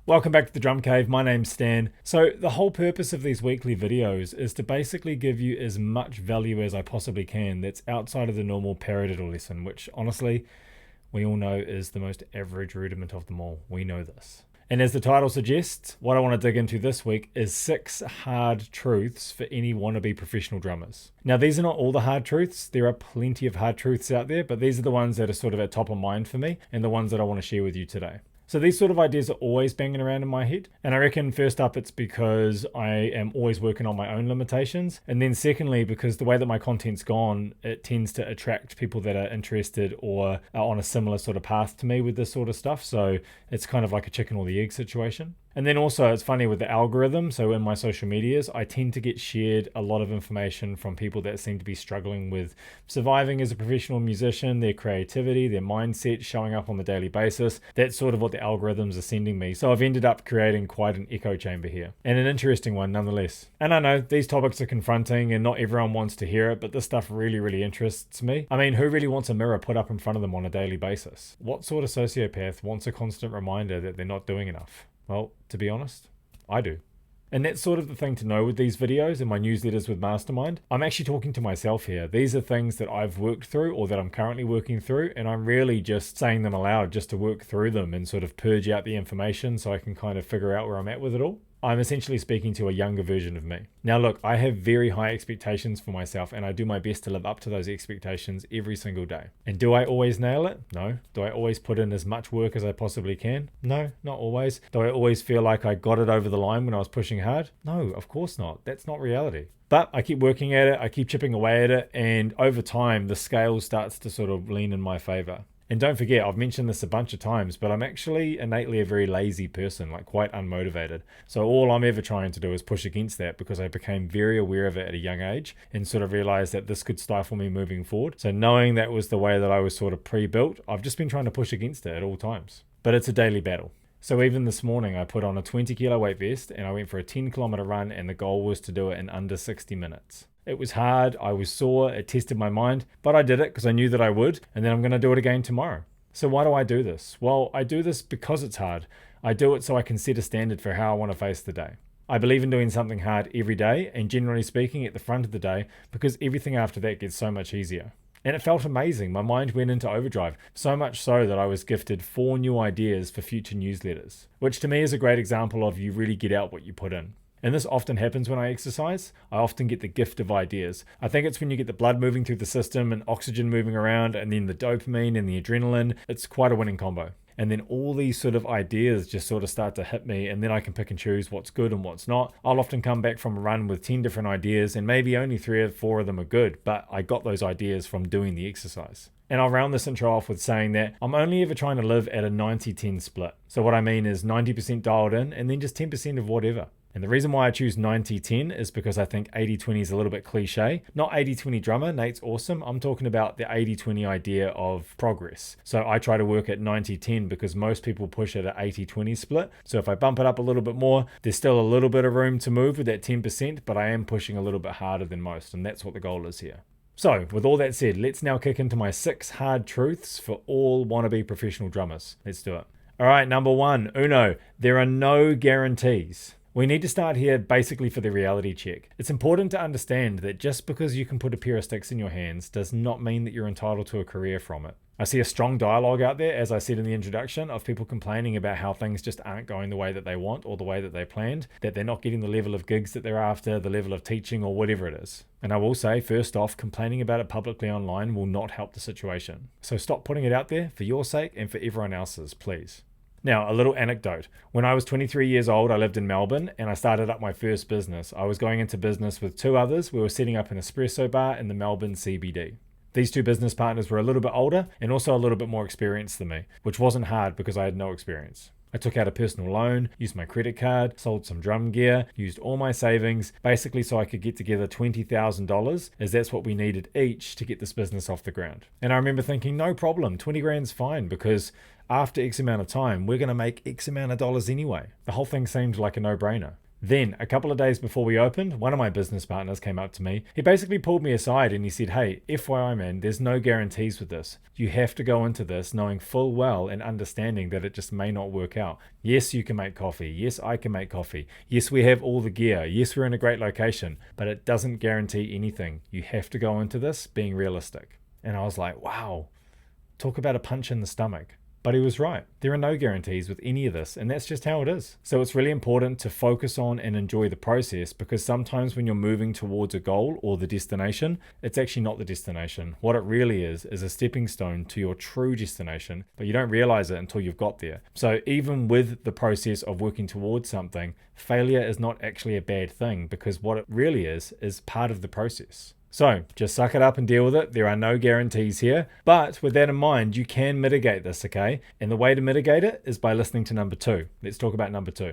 Welcome back to the Drum Cave. My name's Stan. So the whole purpose of these weekly videos is to basically give you as much value as I possibly can that's outside of the normal paradiddle lesson, which honestly, we all know is the most average rudiment of them all. We know this. And as the title suggests, what I want to dig into this week is 6 hard truths for any wannabe professional drummers. Now, these are not all the hard truths. There are plenty of hard truths out there, but these are the ones that are sort of at top of mind for me and the ones that I want to share with you today. So these sort of ideas are always banging around in my head. And I reckon first up, it's because I am always working on my own limitations. And then secondly, because the way that my content's gone, it tends to attract people that are interested or are on a similar sort of path to me with this sort of stuff. So it's kind of like a chicken or the egg situation. And then also it's funny with the algorithm. So in my social medias, I tend to get shared a lot of information from people that seem to be struggling with surviving as a professional musician, their creativity, their mindset showing up on the daily basis. That's sort of what the algorithms are sending me. So I've ended up creating quite an echo chamber here, and an interesting one nonetheless. And I know these topics are confronting and not everyone wants to hear it, but this stuff really interests me. I mean, who really wants a mirror put up in front of them on a daily basis? What sort of sociopath wants a constant reminder that they're not doing enough? Well, to be honest, I do. And that's sort of the thing to know with these videos and my newsletters with Mastermind. I'm actually talking to myself here. These are things that I've worked through or that I'm currently working through, and I'm really just saying them aloud just to work through them and sort of purge out the information so I can kind of figure out where I'm at with it all. I'm essentially speaking to a younger version of me. Now look, I have very high expectations for myself and I do my best to live up to those expectations every single day. And do I always nail it? No. Do I always put in as much work as I possibly can? No, not always. Do I always feel like I got it over the line when I was pushing hard? No, of course not. That's not reality. But I keep working at it, I keep chipping away at it, and over time the scale starts to sort of lean in my favor. And don't forget, I've mentioned this a bunch of times, but I'm actually innately a very lazy person, like quite unmotivated. So all I'm ever trying to do is push against that because I became very aware of it at a young age and sort of realized that this could stifle me moving forward. So knowing that was the way that I was sort of pre-built, I've just been trying to push against it at all times. But it's a daily battle. So even this morning, I put on a 20 kilo weight vest and I went for a 10-kilometer run, and the goal was to do it in under 60 minutes. It was hard, I was sore, it tested my mind, but I did it because I knew that I would, and then I'm going to do it again tomorrow. So why do I do this? Well, I do this because it's hard. I do it so I can set a standard for how I want to face the day. I believe in doing something hard every day, and generally speaking at the front of the day, because everything after that gets so much easier. And it felt amazing. My mind went into overdrive, so much so that I was gifted 4 new ideas for future newsletters, which to me is a great example of you really get out what you put in. And this often happens when I exercise. I often get the gift of ideas. I think it's when you get the blood moving through the system and oxygen moving around and then the dopamine and the adrenaline. It's quite a winning combo. And then all these sort of ideas just sort of start to hit me, and then I can pick and choose what's good and what's not. I'll often come back from a run with 10 different ideas and maybe only 3 or 4 of them are good, but I got those ideas from doing the exercise. And I'll round this intro off with saying that I'm only ever trying to live at a 90-10 split. So what I mean is 90% dialed in and then just 10% of whatever. And the reason why I choose 90-10 is because I think 80-20 is a little bit cliche. Not 80-20 drummer, Nate's awesome. I'm talking about the 80-20 idea of progress. So I try to work at 90-10 because most people push at an 80-20 split. So if I bump it up a little bit more, there's still a little bit of room to move with that 10%, but I am pushing a little bit harder than most, and that's what the goal is here. So with all that said, let's now kick into my 6 hard truths for all wannabe professional drummers. Let's do it. All right, number 1, there are no guarantees. We need to start here basically for the reality check. It's important to understand that just because you can put a pair of sticks in your hands does not mean that you're entitled to a career from it. I see a strong dialogue out there, as I said in the introduction, of people complaining about how things just aren't going the way that they want or the way that they planned, that they're not getting the level of gigs that they're after, the level of teaching or whatever it is. And I will say, first off, complaining about it publicly online will not help the situation. So stop putting it out there for your sake and for everyone else's, please. Now, a little anecdote. When I was 23 years old, I lived in Melbourne and I started up my first business. I was going into business with 2 others. We were setting up an espresso bar in the Melbourne CBD. These 2 business partners were a little bit older and also a little bit more experienced than me, which wasn't hard because I had no experience. I took out a personal loan, used my credit card, sold some drum gear, used all my savings, basically so I could get together $20,000, as that's what we needed each to get this business off the ground. And I remember thinking, no problem, 20 grand's fine, because after X amount of time, we're going to make X amount of dollars anyway. The whole thing seemed like a no-brainer. Then, a couple of days before we opened, one of my business partners came up to me. He basically pulled me aside and he said, hey, FYI man, there's no guarantees with this. You have to go into this knowing full well and understanding that it just may not work out. Yes, you can make coffee. Yes, I can make coffee. Yes, we have all the gear. Yes, we're in a great location, but it doesn't guarantee anything. You have to go into this being realistic. And I was like, wow, talk about a punch in the stomach. But he was right. There are no guarantees with any of this, and that's just how it is. So it's really important to focus on and enjoy the process, because sometimes when you're moving towards a goal or the destination, it's actually not the destination. What it really is a stepping stone to your true destination, but you don't realize it until you've got there. So even with the process of working towards something, failure is not actually a bad thing, because what it really is part of the process. So just suck it up and deal with it. There are no guarantees here, but with that in mind, you can mitigate this, okay? And the way to mitigate it is by listening to number 2. Let's talk about number 2.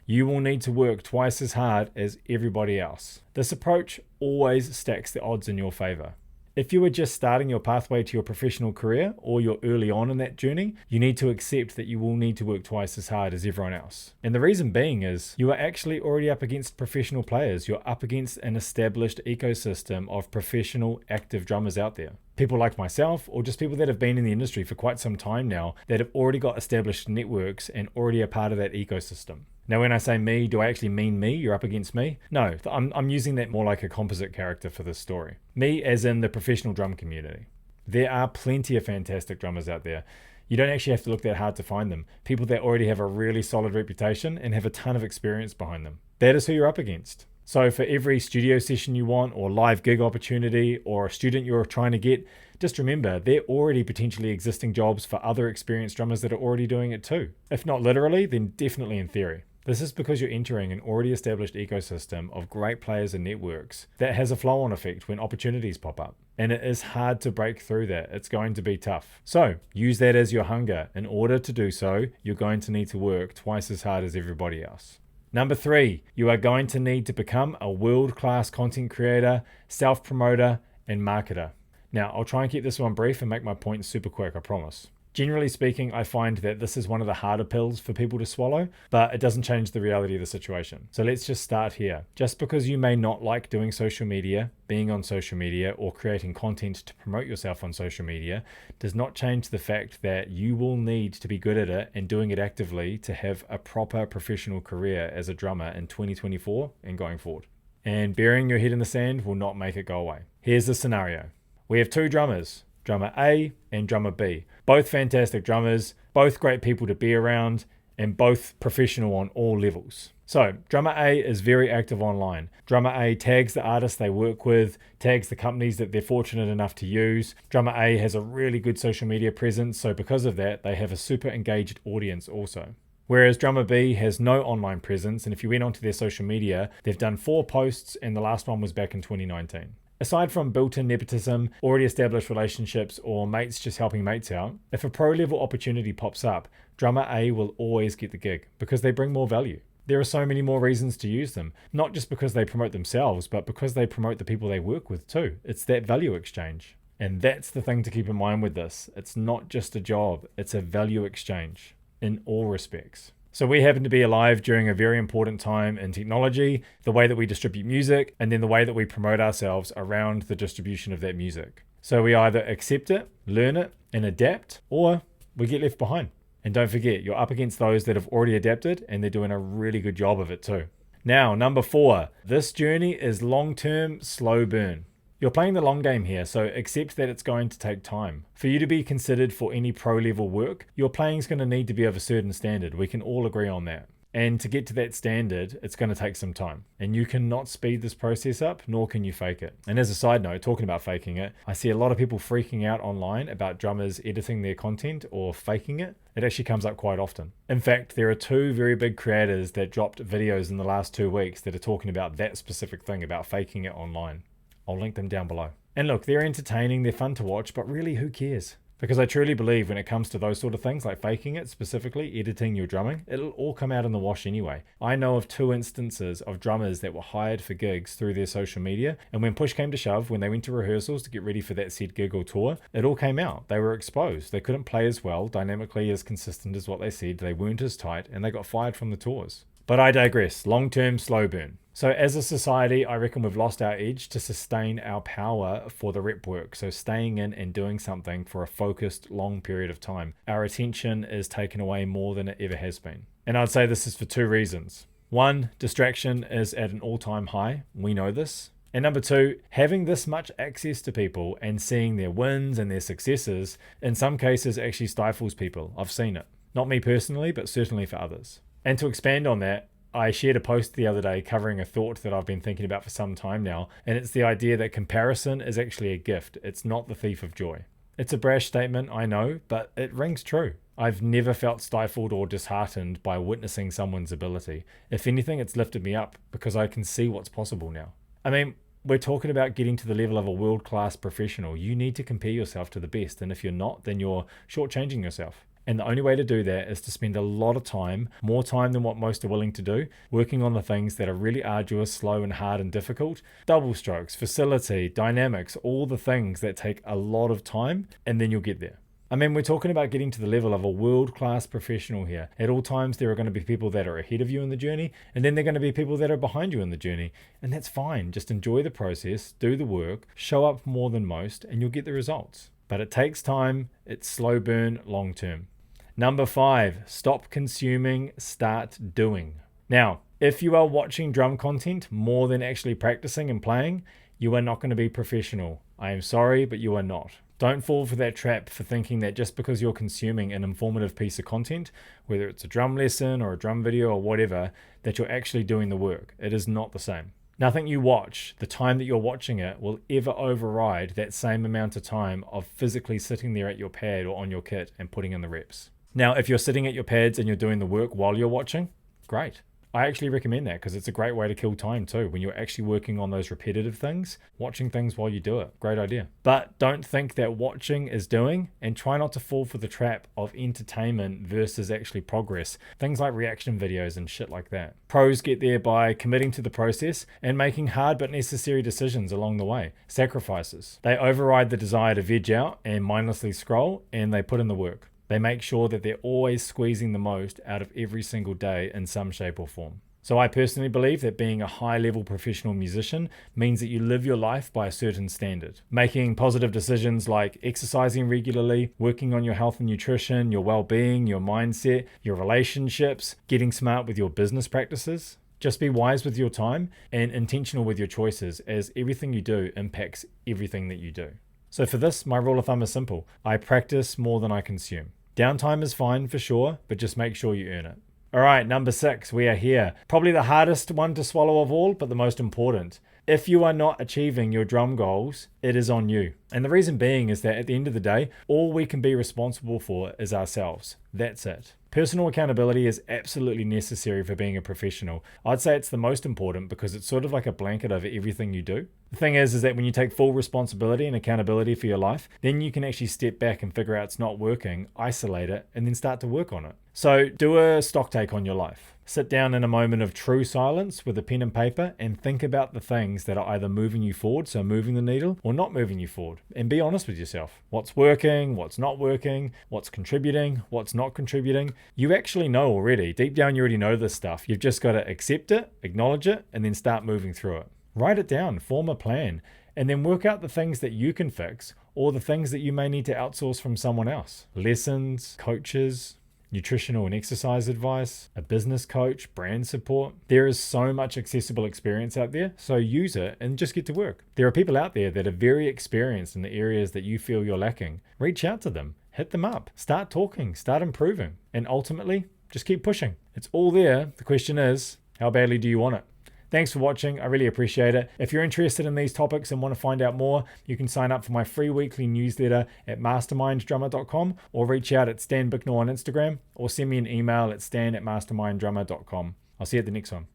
You will need to work twice as hard as everybody else. This approach always stacks the odds in your favor. If you are just starting your pathway to your professional career, or you're early on in that journey, you need to accept that you will need to work twice as hard as everyone else. And the reason being is you are actually already up against professional players. You're up against an established ecosystem of professional active drummers out there. People like myself, or just people that have been in the industry for quite some time now, that have already got established networks and already are part of that ecosystem. Now, when I say me, do I actually mean me? You're up against me? No, I'm using that more like a composite character for this story. Me as in the professional drum community. There are plenty of fantastic drummers out there. You don't actually have to look that hard to find them. People that already have a really solid reputation and have a ton of experience behind them. That is who you're up against. So for every studio session you want, or live gig opportunity, or a student you're trying to get, just remember, they're already potentially existing jobs for other experienced drummers that are already doing it too. If not literally, then definitely in theory. This is because you're entering an already established ecosystem of great players and networks that has a flow-on effect when opportunities pop up. And it is hard to break through that. It's going to be tough. So use that as your hunger. In order to do so, you're going to need to work twice as hard as everybody else. Number 3, you are going to need to become a world-class content creator, self-promoter, and marketer. Now, I'll try and keep this one brief and make my point super quick, I promise. Generally speaking, I find that this is one of the harder pills for people to swallow, but it doesn't change the reality of the situation. So let's just start here. Just because you may not like doing social media, being on social media, or creating content to promote yourself on social media, does not change the fact that you will need to be good at it and doing it actively to have a proper professional career as a drummer in 2024 and going forward. And burying your head in the sand will not make it go away. Here's the scenario. We have 2 drummers. Drummer A and drummer B. Both fantastic drummers, both great people to be around, and both professional on all levels. So, drummer A is very active online. Drummer A tags the artists they work with, tags the companies that they're fortunate enough to use. Drummer A has a really good social media presence, so because of that, they have a super engaged audience also. Whereas drummer B has no online presence, and if you went onto their social media, they've done 4 posts, and the last one was back in 2019. Aside from built-in nepotism, already established relationships, or mates just helping mates out, if a pro-level opportunity pops up, drummer A will always get the gig because they bring more value. There are so many more reasons to use them, not just because they promote themselves, but because they promote the people they work with too. It's that value exchange. And that's the thing to keep in mind with this. It's not just a job, it's a value exchange in all respects. So we happen to be alive during a very important time in technology, the way that we distribute music, and then the way that we promote ourselves around the distribution of that music. So we either accept it, learn it, and adapt, or we get left behind. And don't forget, you're up against those that have already adapted, and they're doing a really good job of it too. Now, number 4, this journey is long-term, slow burn. You're playing the long game here, so accept that it's going to take time. For you to be considered for any pro-level work, your playing is going to need to be of a certain standard. We can all agree on that. And to get to that standard, it's going to take some time. And you cannot speed this process up, nor can you fake it. And as a side note, talking about faking it, I see a lot of people freaking out online about drummers editing their content or faking it. It actually comes up quite often. In fact, there are 2 very big creators that dropped videos in the last 2 weeks that are talking about that specific thing, about faking it online. I'll link them down below. And look, they're entertaining, they're fun to watch, but really, who cares? Because I truly believe when it comes to those sort of things, like faking it, specifically editing your drumming, it'll all come out in the wash anyway. I know of 2 instances of drummers that were hired for gigs through their social media, and when push came to shove, when they went to rehearsals to get ready for that said gig or tour, it all came out. They were exposed. They couldn't play as well, dynamically as consistent as what they said, they weren't as tight, and they got fired from the tours. But I digress. Long-term slow burn. So as a society, I reckon we've lost our edge to sustain our power for the rep work. So staying in and doing something for a focused long period of time. Our attention is taken away more than it ever has been. And I'd say this is for two reasons. One, distraction is at an all-time high. We know this. And number two, having this much access to people and seeing their wins and their successes, in some cases actually stifles people. I've seen it. Not me personally, but certainly for others. And to expand on that, I shared a post the other day covering a thought that I've been thinking about for some time now, and it's the idea that comparison is actually a gift. It's not the thief of joy. It's a brash statement, I know, but it rings true. I've never felt stifled or disheartened by witnessing someone's ability. If anything, it's lifted me up because I can see what's possible now. I mean, we're talking about getting to the level of a world-class professional. You need to compare yourself to the best, and if you're not, then you're shortchanging yourself. And the only way to do that is to spend a lot of time, more time than what most are willing to do, working on the things that are really arduous, slow and hard and difficult. Double strokes, facility, dynamics, all the things that take a lot of time, and then you'll get there. I mean, we're talking about getting to the level of a world-class professional here. At all times, there are going to be people that are ahead of you in the journey, and then there are going to be people that are behind you in the journey. And that's fine. Just enjoy the process, do the work, show up more than most, and you'll get the results. But it takes time, it's slow burn, long term. Number 5, stop consuming, start doing. Now, if you are watching drum content more than actually practicing and playing, you are not going to be professional. I am sorry, but you are not. Don't fall for that trap for thinking that just because you're consuming an informative piece of content, whether it's a drum lesson or a drum video or whatever, that you're actually doing the work. It is not the same. Nothing you watch, the time that you're watching it, will ever override that same amount of time of physically sitting there at your pad or on your kit and putting in the reps. Now, if you're sitting at your pads and you're doing the work while you're watching, great. I actually recommend that because it's a great way to kill time too. When you're actually working on those repetitive things, watching things while you do it. Great idea. But don't think that watching is doing, and try not to fall for the trap of entertainment versus actually progress. Things like reaction videos and shit like that. Pros get there by committing to the process and making hard but necessary decisions along the way. Sacrifices. They override the desire to veg out and mindlessly scroll, and they put in the work. They make sure that they're always squeezing the most out of every single day in some shape or form. So I personally believe that being a high-level professional musician means that you live your life by a certain standard. Making positive decisions like exercising regularly, working on your health and nutrition, your well-being, your mindset, your relationships, getting smart with your business practices. Just be wise with your time and intentional with your choices, as everything you do impacts everything that you do. So for this, my rule of thumb is simple. I practice more than I consume. Downtime is fine for sure, but just make sure you earn it. All right, number 6, we are here. Probably the hardest one to swallow of all, but the most important. If you are not achieving your drum goals, it is on you. And the reason being is that at the end of the day, all we can be responsible for is ourselves. That's it. Personal accountability is absolutely necessary for being a professional. I'd say it's the most important because it's sort of like a blanket over everything you do. The thing is that when you take full responsibility and accountability for your life, then you can actually step back and figure out it's not working, isolate it, and then start to work on it. So do a stock take on your life. Sit down in a moment of true silence with a pen and paper and think about the things that are either moving you forward, so moving the needle, or not moving you forward. And be honest with yourself. What's working, what's not working, what's contributing, what's not contributing. You actually know already. Deep down, you already know this stuff. You've just got to accept it, acknowledge it, and then start moving through it. Write it down, form a plan, and then work out the things that you can fix or the things that you may need to outsource from someone else. Lessons, coaches, nutritional and exercise advice, a business coach, brand support. There is so much accessible experience out there, so use it and just get to work. There are people out there that are very experienced in the areas that you feel you're lacking. Reach out to them, hit them up, start talking, start improving, and ultimately, just keep pushing. It's all there. The question is, how badly do you want it? Thanks for watching. I really appreciate it. If you're interested in these topics and want to find out more, you can sign up for my free weekly newsletter at masterminddrummer.com or reach out at Stan Bicknell on Instagram or send me an email at stan@masterminddrummer.com. I'll see you at the next one.